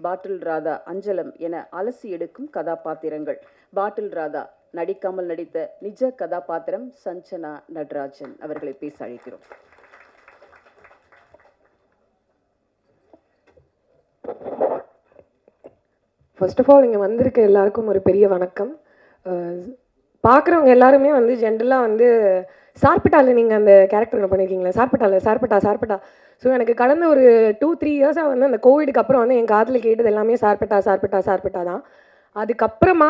பாட்டில் ராதா, அஞ்சலம் என அலசி எடுக்கும் கதாபாத்திரங்கள். பாட்டில் ராதா நடிக்காமல் நடித்த நிஜ கதாபாத்திரம் சஞ்சனா நடராஜன் அவர்களை பேச அழைக்கிறோம். ஃபர்ஸ்ட் ஆஃப் ஆல் இங்கே வந்திருக்க எல்லாருக்கும் ஒரு பெரிய வணக்கம். பார்க்குறவங்க எல்லாருமே வந்து ஜென்ரலாக வந்து சார்பிட்டாவில் நீங்கள் அந்த கேரக்டர் பண்ணியிருக்கீங்களா, சார்பிட்டா. ஸோ எனக்கு கடந்த ஒரு 2-3 இயர்ஸாக வந்து அந்த கோவிடுக்கு அப்புறம் வந்து என் காதில் கேட்டது எல்லாமே சார்பிட்டா தான். அதுக்கப்புறமா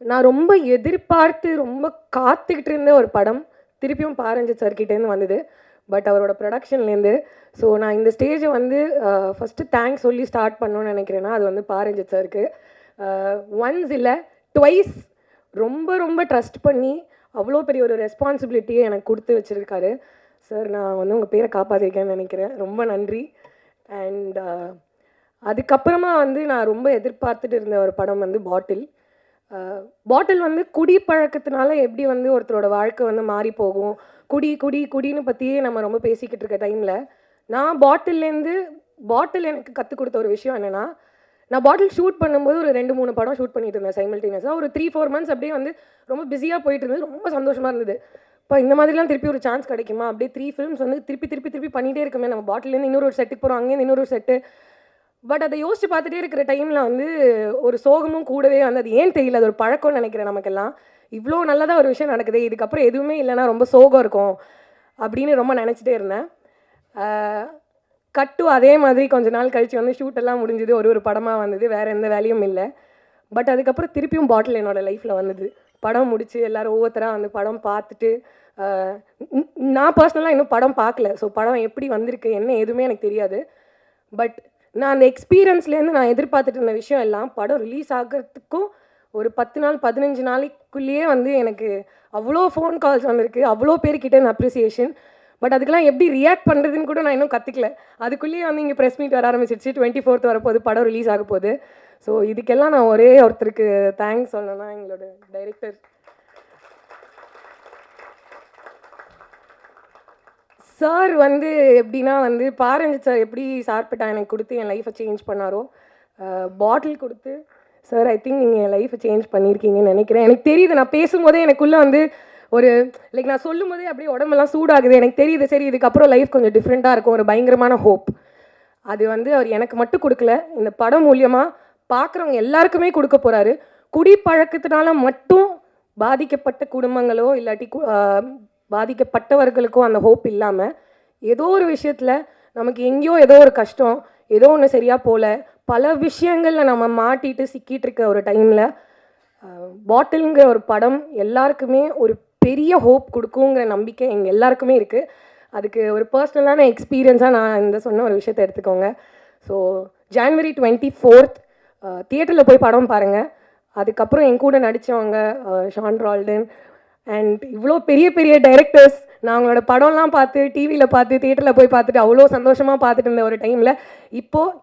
நான் ரொம்ப எதிர்பார்த்து ரொம்ப காத்துக்கிட்டு இருந்த ஒரு படம் திருப்பியும் பாரஞ்சித் சார்கிட்டேருந்து வந்தது. பட் அவரோட ப்ரொடக்ஷன்லேருந்து. ஸோ நான் இந்த ஸ்டேஜை வந்து ஃபஸ்ட்டு தேங்க்ஸ் சொல்லி ஸ்டார்ட் பண்ணணும்னு நினைக்கிறேன்னா அது வந்து பாரஞ்சித் சாருக்கு. ஒன்ஸ் இல்லை ட்வைஸ் ரொம்ப ரொம்ப ட்ரஸ்ட் பண்ணி அவ்வளோ பெரிய ஒரு ரெஸ்பான்சிபிலிட்டியை எனக்கு கொடுத்து வச்சுருக்காரு சார். நான் வந்து உங்கள் பேரை காப்பாற்றிருக்கேன்னு நினைக்கிறேன். ரொம்ப நன்றி. அண்ட் அதுக்கப்புறமா வந்து நான் ரொம்ப எதிர்பார்த்துட்டு இருந்த ஒரு படம் வந்து பாட்டில் வந்து குடி பழக்கத்தினால எப்படி வந்து ஒருத்தரோட வாழ்க்கை வந்து மாறி போகும், குடின்னு பற்றியே நம்ம ரொம்ப பேசிக்கிட்டு இருக்க டைமில் நான் பாட்டில் எனக்கு கற்றுக் கொடுத்த ஒரு விஷயம் என்னென்னா, நான் பாட்டில் ஷூட் பண்ணும்போது ஒரு 2-3 படம் ஷூட் பண்ணிட்டு இருந்தேன் சைமல்டேனியஸாக. ஒரு 3-4 மந்த்ஸ் அப்படியே வந்து ரொம்ப பிஸியாக போயிட்டு இருந்தது. ரொம்ப சந்தோஷமாக இருந்தது. இப்போ இந்த மாதிரிலாம் திருப்பி ஒரு சான்ஸ் கிடைக்குமா, அப்படியே 3 ஃபிலிம்ஸ் வந்து திருப்பி பண்ணிகிட்டே இருக்குமே, நம்ம பாட்டிலேருந்து இன்னொரு செட்டுக்கு போகிறோம், அங்கேருந்து இன்னொரு செட்டு. பட் அதை யோசிச்சு பார்த்துட்டே இருக்கிற டைமில் வந்து ஒரு சோகமும் கூடவே வந்து அது ஏன் தெரியல, அது ஒரு பழக்கம்னு நினைக்கிறேன் நமக்கெல்லாம். இவ்வளோ நல்லதாக ஒரு விஷயம் நடக்குது, இதுக்கப்புறம் எதுவுமே இல்லைன்னா ரொம்ப சோகம் இருக்கும் அப்படின்னு ரொம்ப நினச்சிட்டே இருந்தேன். கட்டு அதே மாதிரி கொஞ்ச நாள் கழித்து வந்து ஷூட்டெல்லாம் முடிஞ்சுது, ஒரு படமாக வந்தது, வேறு எந்த வேலையும் இல்லை. பட் அதுக்கப்புறம் திருப்பியும் பாட்டில் என்னோடய லைஃப்பில் வந்தது. படம் முடித்து எல்லோரும் ஒவ்வொருத்தராக வந்து படம் பார்த்துட்டு, நான் பர்சனலாக இன்னும் படம் பார்க்கல. ஸோ படம் எப்படி வந்திருக்கு என்ன எதுவுமே எனக்கு தெரியாது. பட் நான் அந்த எக்ஸ்பீரியன்ஸ்லேருந்து நான் எதிர்பார்த்துட்டு இருந்த விஷயம் எல்லாம் படம் ரிலீஸ் ஆகிறதுக்கும் ஒரு 10 நாள் 15 நாளைக்குள்ளேயே வந்து எனக்கு அவ்வளோ ஃபோன் கால்ஸ் வந்திருக்கு, அவ்வளோ பேர்கிட்ட இந்த அப்ரிசியேஷன். பட் அதுக்கெல்லாம் எப்படி ரியாக்ட் பண்ணுறதுன்னு கூட நான் இன்னும் கற்றுக்கல. அதுக்குள்ளேயே வந்து இங்கே ப்ரெஸ் மீட் வர ஆரம்பிச்சிருச்சு. 24th வரப்போது, படம் ரிலீஸ் ஆக போகுது. ஸோ இதுக்கெல்லாம் நான் ஒரே ஒருத்தருக்கு தேங்க்ஸ் சொல்லணும்னா எங்களோட டைரக்டர் சார். வந்து எப்படின்னா வந்து பாரஞ்சித் சார் எப்படி சார்பிட்டா எனக்கு கொடுத்து என் லைஃப்பை சேஞ்ச் பண்ணாரோ, பாட்டில் கொடுத்து சார் ஐ திங்க் நீங்கள் என் லைஃப்பை சேஞ்ச் பண்ணியிருக்கீங்கன்னு நினைக்கிறேன். எனக்கு தெரியுது, நான் பேசும்போதே எனக்குள்ளே வந்து ஒரு லைக் நான் சொல்லும் போதே அப்படியே உடம்பெல்லாம் சூடாகுது. எனக்கு தெரியுது, சரி இதுக்கப்புறம் லைஃப் கொஞ்சம் டிஃப்ரெண்ட்டாக இருக்கும், ஒரு பயங்கரமான ஹோப். அது வந்து அவர் எனக்கு மட்டும் கொடுக்கல, இந்த படம் மூலியமாக பார்க்குறவங்க எல்லாருக்குமே கொடுக்க போகிறாரு. குடிப்பழக்கத்தினால மட்டும் பாதிக்கப்பட்ட குடும்பங்களோ இல்லாட்டி பாதிக்கப்பட்டவர்களுக்கோ அந்த ஹோப் இல்லாமல் ஏதோ ஒரு விஷயத்தில் நமக்கு எங்கேயோ ஏதோ ஒரு கஷ்டம், ஏதோ ஒன்று சரியாக போகல, பல விஷயங்களில் நம்ம மாட்டிட்டு சிக்கிட்டு இருக்க ஒரு டைமில் பாட்டிலுங்கிற ஒரு படம் எல்லாருக்குமே ஒரு பெரிய ஹோப் கொடுக்குங்கிற நம்பிக்கை எங்கள் எல்லாருக்குமே இருக்குது. அதுக்கு ஒரு பர்சனலான எக்ஸ்பீரியன்ஸாக நான் இந்த சொன்ன ஒரு விஷயத்தை எடுத்துக்கோங்க. ஸோ January 24th தியேட்டரில் போய் படம் பாருங்கள். அதுக்கப்புறம் என் கூட நடித்தவங்க ஷான் ரால்டன் அண்ட் இவ்வளோ பெரிய டைரக்டர்ஸ், நான் அவங்களோட படம்லாம் பார்த்து டிவியில் பார்த்து தியேட்டரில் போய் பார்த்துட்டு அவ்வளோ சந்தோஷமாக பார்த்துட்டு இருந்த ஒரு டைமில் இப்போது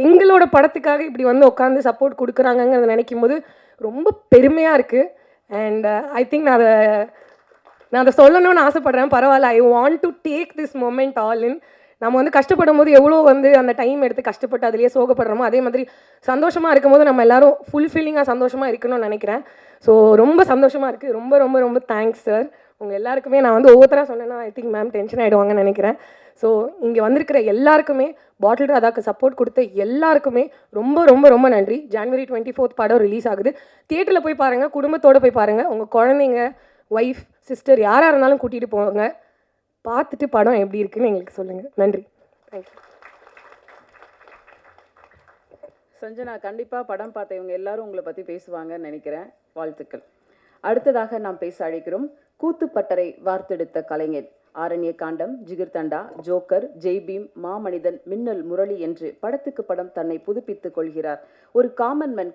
எங்களோட படத்துக்காக இப்படி வந்து உட்காந்து சப்போர்ட் கொடுக்குறாங்கங்கிறத நினைக்கும் போது ரொம்ப பெருமையாக இருக்குது. அண்ட் ஐ திங்க் நான் அதை சொல்லணும்னு ஆசைப்பட்றேன். பரவாயில்ல, I want to take this moment all in. நம்ம வந்து கஷ்டப்படும் போது எவ்வளோ வந்து அந்த டைம் எடுத்து கஷ்டப்பட்டு அதிலேயே சோகப்படுறோமோ, அதே மாதிரி சந்தோஷமாக இருக்கும்போது நம்ம எல்லாரும் ஃபுல்ஃபில்லிங்காக சந்தோஷமாக இருக்கணும்னு நினைக்கிறேன். ஸோ ரொம்ப சந்தோஷமாக இருக்குது. ரொம்ப ரொம்ப ரொம்ப தேங்க்ஸ் சார். உங்கள் எல்லாருக்குமே நான் வந்து ஒவ்வொருத்தராக சொன்னேன்னா ஐ திங்க் மேம் டென்ஷன் ஆகிடுவாங்கன்னு நினைக்கிறேன். ஸோ இங்கே வந்திருக்கிற எல்லாருக்குமே, பாட்டில் ராதாக்கு சப்போர்ட் கொடுத்த எல்லாருக்குமே ரொம்ப ரொம்ப ரொம்ப நன்றி. January 24th படம் ரிலீஸ் ஆகுது. தியேட்டரில் போய் பாருங்கள், குடும்பத்தோடு போய் பாருங்கள். உங்கள் குழந்தைங்க, ஒய்ஃப், சிஸ்டர் யாராக இருந்தாலும் கூட்டிகிட்டு போங்க. பார்த்துட்டு படம் எப்படி இருக்குன்னு எங்களுக்கு சொல்லுங்கள். நன்றி. தேங்க்யூ. சஞ்சனா, கண்டிப்பாக படம் பார்த்த இவங்க எல்லாரும் உங்களை பற்றி பேசுவாங்கன்னு நினைக்கிறேன். வாழ்த்துக்கள். அடுத்ததாக நாம் பேச அழைக்கிறோம் கூத்துப்பட்டறை வார்த்தெடுத்த கலைஞர். ஆரண்ய காண்டம், ஜிகிர்தண்டா, ஜோக்கர், ஜெய்பீம், மாமனிதன், மின்னல் முரளி என்று படத்துக்கு படம் தன்னை புதுப்பித்துக் கொள்கிறார். ஒரு காமன் மேன்